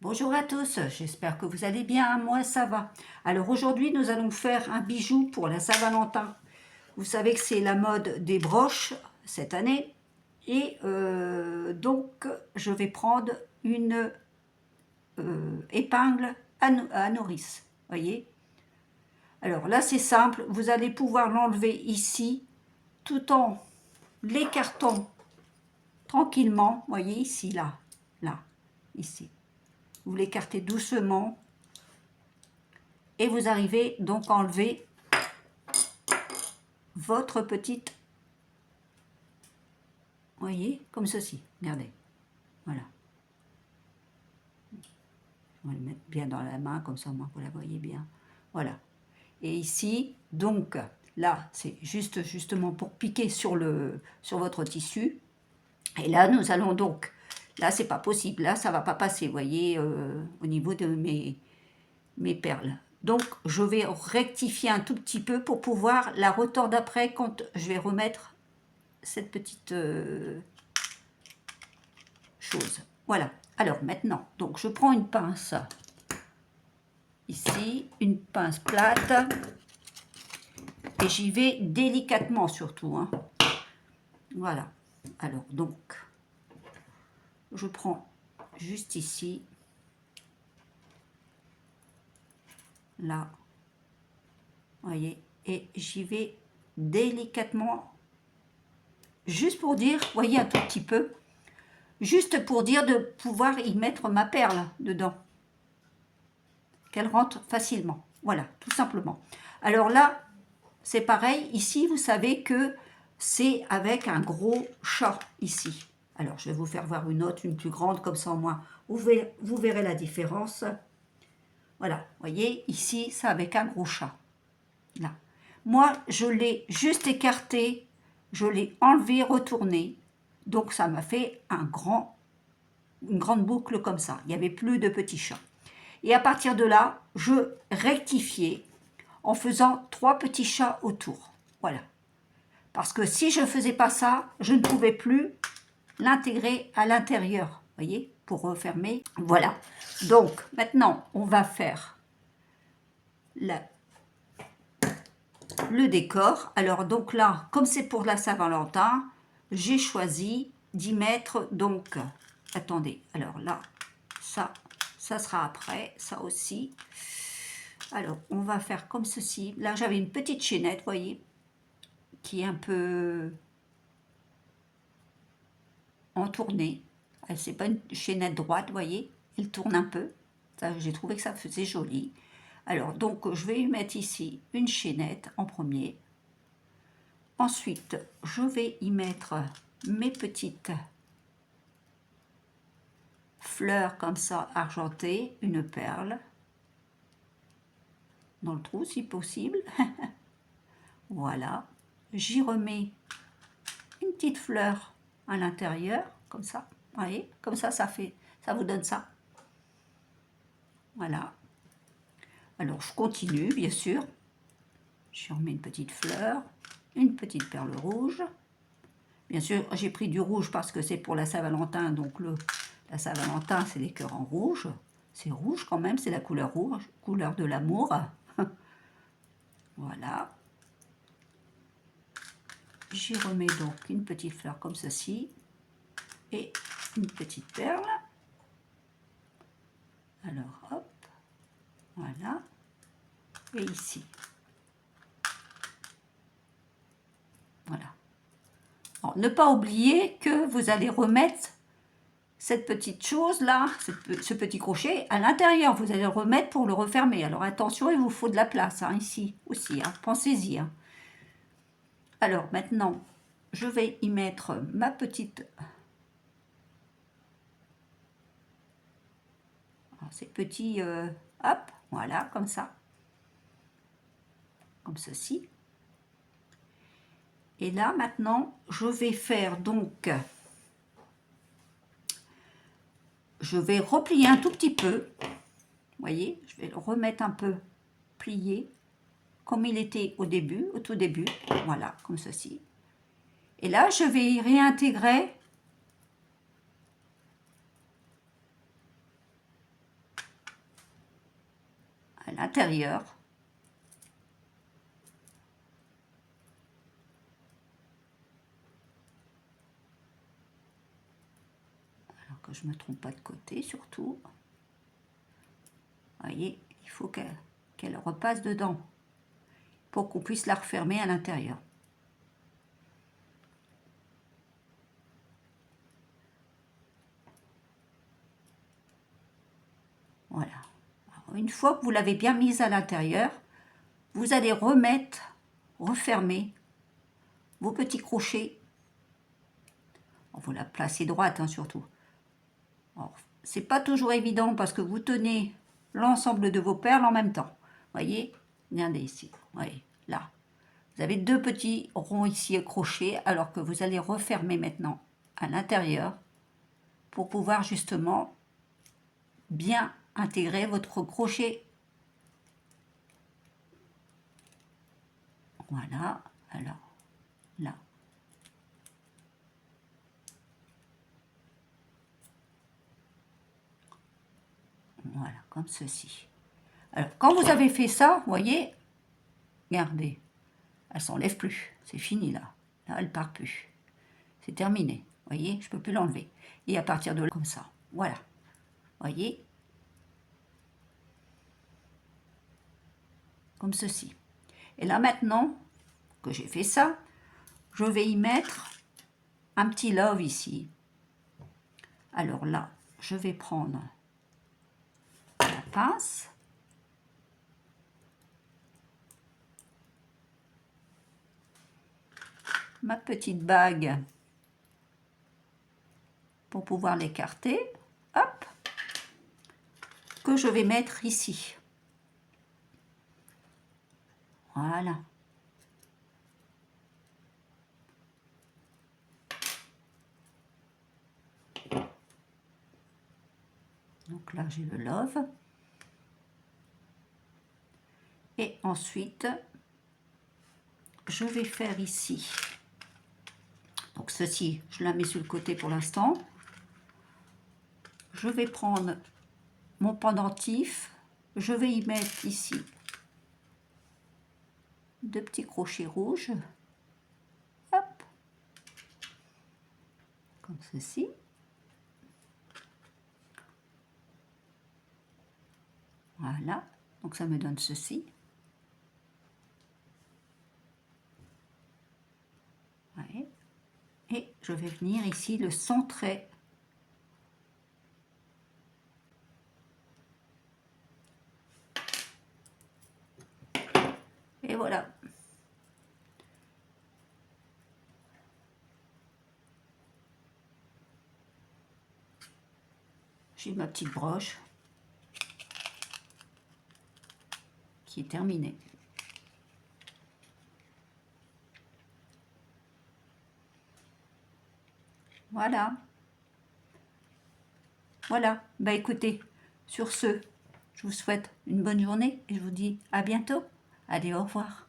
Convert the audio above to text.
Bonjour à tous, j'espère que vous allez bien, moi ça va. Alors aujourd'hui nous allons faire un bijou pour la Saint-Valentin. Vous savez que c'est la mode des broches cette année. Et donc je vais prendre une épingle à nourrice, voyez. Alors là c'est simple, vous allez pouvoir l'enlever ici tout en l'écartant tranquillement, voyez ici, là, ici. Vous l'écartez doucement. Et vous arrivez donc à enlever votre petite, voyez, comme ceci, regardez, voilà. On va le mettre bien dans la main, comme ça, moi, vous la voyez bien, voilà. Et ici, donc, là, c'est justement pour piquer sur votre tissu. Et là, nous allons donc, là, c'est pas possible, là, ça va pas passer, voyez, au niveau de mes perles. Donc, je vais rectifier un tout petit peu pour pouvoir la retordre après quand je vais remettre cette petite chose. Voilà. Alors maintenant, donc je prends une pince ici, une pince plate, et j'y vais délicatement surtout, hein. Voilà. Alors donc, je prends juste ici, là, voyez, et j'y vais délicatement, juste pour dire, voyez, un tout petit peu, juste pour dire de pouvoir y mettre ma perle dedans, qu'elle rentre facilement. Voilà, tout simplement. Alors là, c'est pareil, ici, vous savez que c'est avec un gros chat, ici. Alors, je vais vous faire voir une autre, une plus grande, comme ça au moins, vous verrez la différence. Voilà, vous voyez, ici, c'est avec un gros chat. Là. Moi, je l'ai juste écarté, je l'ai enlevé, retourné. Donc, ça m'a fait une grande boucle comme ça. Il n'y avait plus de petits chats. Et à partir de là, je rectifiais en faisant 3 petits chats autour. Voilà. Parce que si je ne faisais pas ça, je ne pouvais plus l'intégrer à l'intérieur, voyez, pour refermer. Voilà. Donc, maintenant, on va faire le décor. Alors, donc là, comme c'est pour la Saint-Valentin, j'ai choisi d'y mettre, donc, attendez, alors là, ça sera après, ça aussi. Alors, on va faire comme ceci. Là, j'avais une petite chaînette, voyez, qui est un peu entournée. C'est pas une chaînette droite, voyez, elle tourne un peu. Ça, j'ai trouvé que ça faisait joli. Alors, donc, je vais y mettre ici une chaînette en premier. Ensuite, je vais y mettre mes petites fleurs comme ça, argentées, une perle dans le trou si possible. Voilà. J'y remets une petite fleur à l'intérieur, comme ça. Vous voyez, comme ça vous donne ça. Voilà. Alors, je continue, bien sûr. Je remets une petite fleur, une petite perle rouge. Bien sûr, j'ai pris du rouge parce que c'est pour la Saint-Valentin. Donc, la Saint-Valentin, c'est les cœurs en rouge. C'est rouge quand même, c'est la couleur rouge, couleur de l'amour. Voilà. J'y remets donc une petite fleur comme ceci. Et une petite perle. Alors, hop. Voilà. Et ici. Voilà. Alors, ne pas oublier que vous allez remettre cette petite chose là, ce petit crochet à l'intérieur. Vous allez le remettre pour le refermer. Alors attention, il vous faut de la place, hein, ici aussi. Hein, pensez-y. Hein. Alors maintenant, je vais y mettre ma petite... Alors, ces petits... hop, voilà, comme ça. Comme ceci. Et là, maintenant, je vais faire donc... Je vais replier un tout petit peu. Vous voyez, je vais le remettre un peu plié, comme il était au début, au tout début. Voilà, comme ceci. Et là, je vais y réintégrer l'intérieur. Alors que je ne me trompe pas de côté surtout. Vous voyez, il faut qu'elle repasse dedans pour qu'on puisse la refermer à l'intérieur. Voilà. Alors, une fois que vous l'avez bien mise à l'intérieur, vous allez refermer vos petits crochets. Vous la placez droite hein, surtout. C'est pas toujours évident parce que vous tenez l'ensemble de vos perles en même temps. Voyez, regardez ici. Voyez, là. Vous avez deux petits ronds ici accrochés alors que vous allez refermer maintenant à l'intérieur pour pouvoir justement bien intégrer votre crochet. Voilà, alors là. Voilà, comme ceci. Alors, quand vous avez fait ça, vous voyez, regardez, elle s'enlève plus. C'est fini là. Là, elle part plus. C'est terminé. Vous voyez, je ne peux plus l'enlever. Et à partir de là, comme ça. Voilà. Vous voyez, comme ceci. Et là maintenant que j'ai fait ça, je vais y mettre un petit love ici. Alors là, je vais prendre la pince. Ma petite bague pour pouvoir l'écarter. Hop. Que je vais mettre ici. Voilà. Donc là, j'ai le love. Et ensuite, je vais faire ici. Donc ceci, je la mets sur le côté pour l'instant. Je vais prendre mon pendentif. Je vais y mettre ici deux petits crochets rouges. Hop. Comme ceci. Voilà. Donc ça me donne ceci. Ouais. Et je vais venir ici le centrer. Et voilà. J'ai ma petite broche qui est terminée. Voilà. Voilà. Bah écoutez, sur ce, je vous souhaite une bonne journée et je vous dis à bientôt. Allez, au revoir.